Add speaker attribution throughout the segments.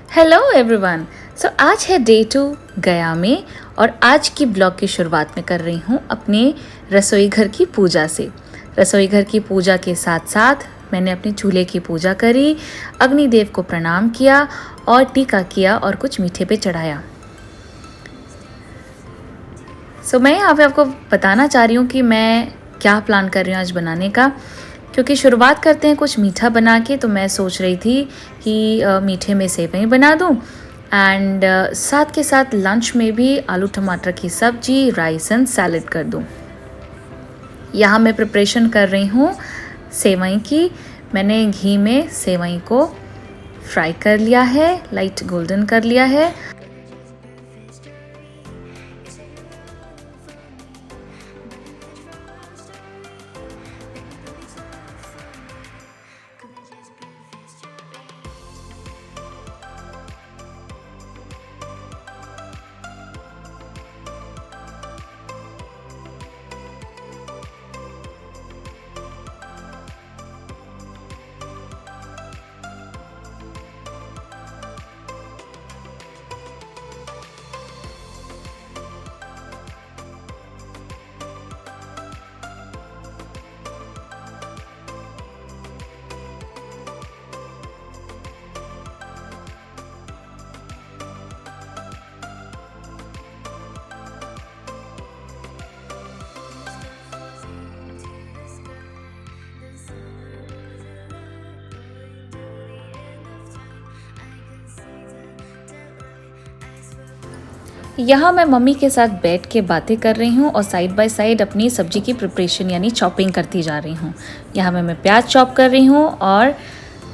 Speaker 1: Hello everyone. सो आज है day 2 गया में और आज की ब्लॉग की शुरुआत में कर रही हूँ अपने रसोई घर की पूजा से। रसोई घर की पूजा के साथ साथ मैंने अपने चूल्हे की पूजा करी, अग्निदेव को प्रणाम किया और टीका किया और कुछ मीठे पे चढ़ाया। सो मैं यहाँ पे आपको बताना चाह रही हूँ कि मैं क्या प्लान कर रही हूँ आज बनाने का, क्योंकि शुरुआत करते हैं कुछ मीठा बना के। तो मैं सोच रही थी कि मीठे में सेवई बना दूँ एंड साथ के साथ लंच में भी आलू टमाटर की सब्जी, राइस एंड सैलेड कर दूँ। यहाँ मैं प्रिपरेशन कर रही हूँ सेवई की। मैंने घी में सेवई को फ्राई कर लिया है, लाइट गोल्डन कर लिया है। यहाँ मैं मम्मी के साथ बैठ के बातें कर रही हूँ और साइड बाय साइड अपनी सब्जी की प्रिपरेशन यानी चॉपिंग करती जा रही हूँ। यहाँ मैं प्याज चॉप कर रही हूँ और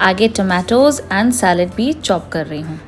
Speaker 1: आगे टमाटोज़ एंड सैलेड भी चॉप कर रही हूँ।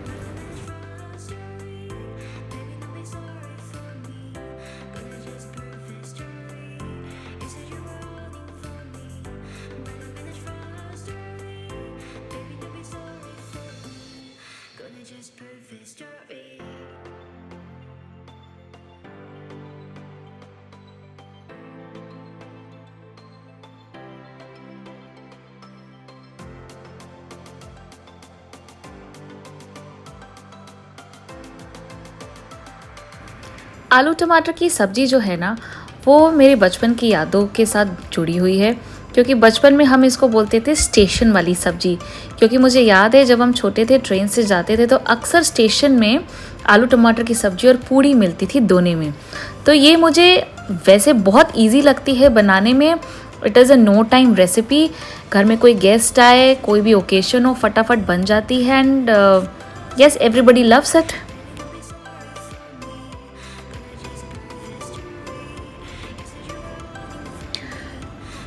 Speaker 1: आलू टमाटर की सब्ज़ी जो है ना, वो मेरे बचपन की यादों के साथ जुड़ी हुई है, क्योंकि बचपन में हम इसको बोलते थे स्टेशन वाली सब्ज़ी। क्योंकि मुझे याद है जब हम छोटे थे ट्रेन से जाते थे तो अक्सर स्टेशन में आलू टमाटर की सब्ज़ी और पूड़ी मिलती थी दोने में। तो ये मुझे वैसे बहुत ईजी लगती है बनाने में। It is a no time recipe. घर में कोई गेस्ट आए, कोई भी ओकेशन हो, फटाफट बन जाती है and yes, everybody loves it.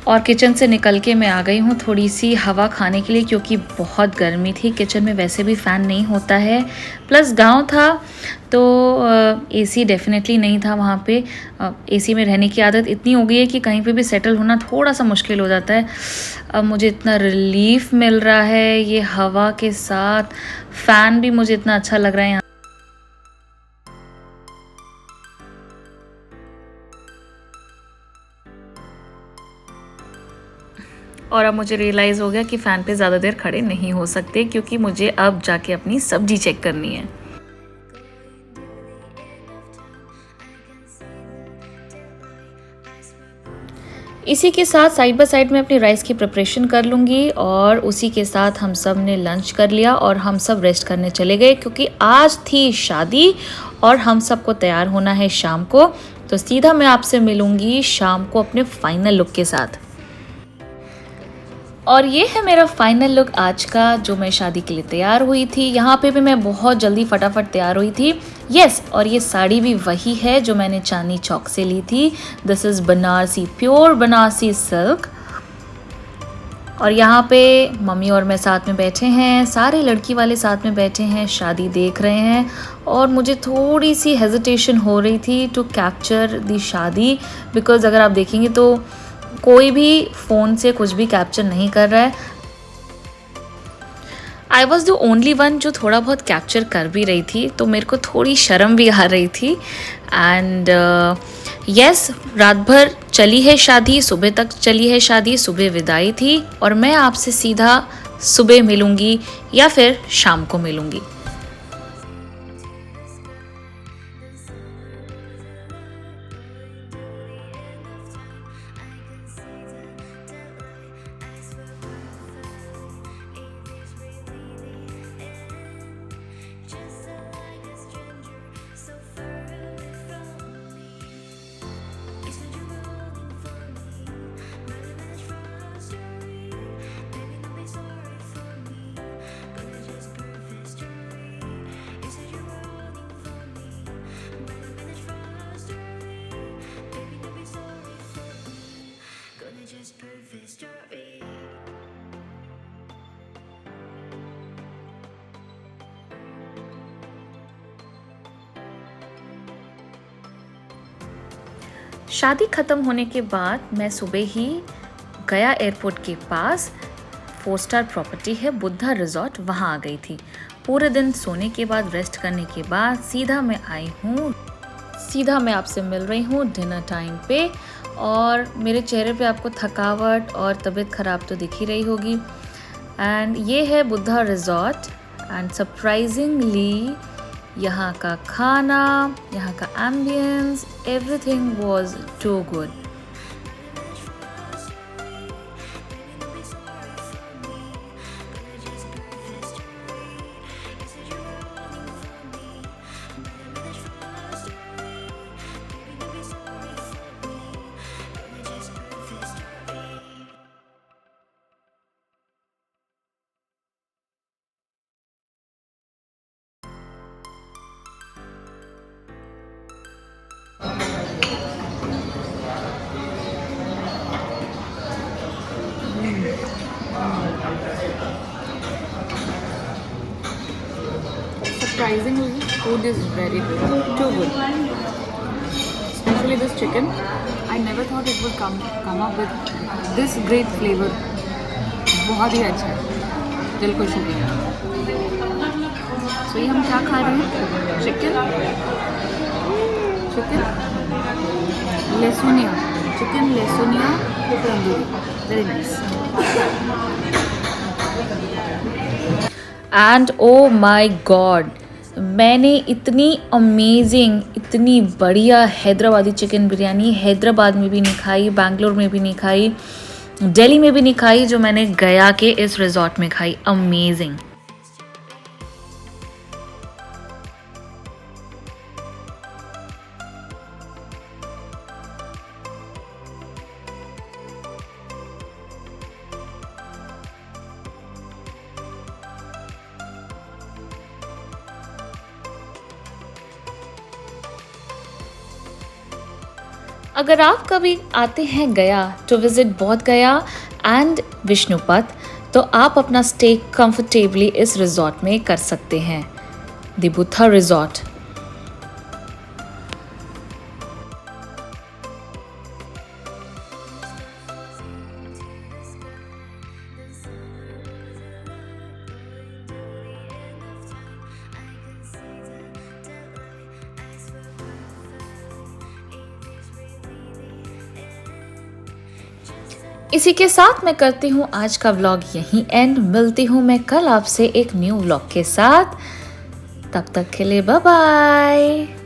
Speaker 1: और किचन से निकल के मैं आ गई हूँ थोड़ी सी हवा खाने के लिए, क्योंकि बहुत गर्मी थी। किचन में वैसे भी फ़ैन नहीं होता है, प्लस गांव था तो एसी डेफिनेटली नहीं था वहाँ पे। एसी में रहने की आदत इतनी हो गई है कि कहीं पे भी सेटल होना थोड़ा सा मुश्किल हो जाता है। अब मुझे इतना रिलीफ मिल रहा है ये हवा के साथ। फ़ैन भी मुझे इतना अच्छा लग रहा है। और अब मुझे रियलाइज़ हो गया कि फ़ैन पे ज़्यादा देर खड़े नहीं हो सकते, क्योंकि मुझे अब जाके अपनी सब्ज़ी चेक करनी है। इसी के साथ साइड बाय साइड में अपनी राइस की प्रिपरेशन कर लूँगी और उसी के साथ हम सब ने लंच कर लिया और हम सब रेस्ट करने चले गए, क्योंकि आज थी शादी और हम सबको तैयार होना है शाम को। तो सीधा मैं आपसे मिलूँगी शाम को अपने फाइनल लुक के साथ। और ये है मेरा फाइनल लुक आज का, जो मैं शादी के लिए तैयार हुई थी। यहाँ पे भी मैं बहुत जल्दी फटाफट तैयार हुई थी। यस, और ये साड़ी भी वही है जो मैंने चांदनी चौक से ली थी। This is Banarasi, pure Banarasi silk. और यहाँ पे मम्मी और मैं साथ में बैठे हैं, सारे लड़की वाले साथ में बैठे हैं, शादी देख रहे हैं। और मुझे थोड़ी सी हेजिटेशन हो रही थी टू कैप्चर दी शादी, बिकॉज़ अगर आप देखेंगे तो कोई भी फ़ोन से कुछ भी कैप्चर नहीं कर रहा है। I was the only one जो थोड़ा बहुत कैप्चर कर भी रही थी, तो मेरे को थोड़ी शर्म भी आ रही थी। एंड यस, रात भर चली है शादी, सुबह तक चली है शादी, सुबह विदाई थी और मैं आपसे सीधा सुबह मिलूँगी या फिर शाम को मिलूँगी। शादी ख़त्म होने के बाद मैं सुबह ही गया एयरपोर्ट के पास 4 स्टार प्रॉपर्टी है बुद्धा रिजॉर्ट, वहाँ आ गई थी। पूरे दिन सोने के बाद रेस्ट करने के बाद सीधा मैं आपसे मिल रही हूँ डिनर टाइम पे। और मेरे चेहरे पे आपको थकावट और तबीयत ख़राब तो दिख ही रही होगी। एंड ये है बुद्धा रिजॉर्ट एंड सरप्राइजिंगली यहाँ का खाना, यहाँ का ambiance, everything was too good. Surprisingly, food is very good, too good. Especially this chicken. I never thought it would come up with this great flavor. बहुत ही अच्छा है, दिल खुश हो गया। So ये हम क्या खा रहे हैं? Chicken lasooni tandoori, very nice. And oh my god, मैंने इतनी अमेजिंग, इतनी बढ़िया हैदराबादी चिकन बिरयानी हैदराबाद में भी नहीं खाई, बैंगलोर में भी नहीं खाई, दिल्ली में भी नहीं खाई, जो मैंने गया के इस रिजॉर्ट में खाई। अमेजिंग। अगर आप कभी आते हैं गया टू विजिट बोध गया एंड विष्णुपथ, तो आप अपना स्टे कंफर्टेबली इस रिजॉर्ट में कर सकते हैं, द बुद्धा रिजॉर्ट। इसी के साथ मैं करती हूँ आज का व्लॉग यहीं एंड। मिलती हूँ मैं कल आपसे एक न्यू व्लॉग के साथ। तब तक के लिए बाय बाय।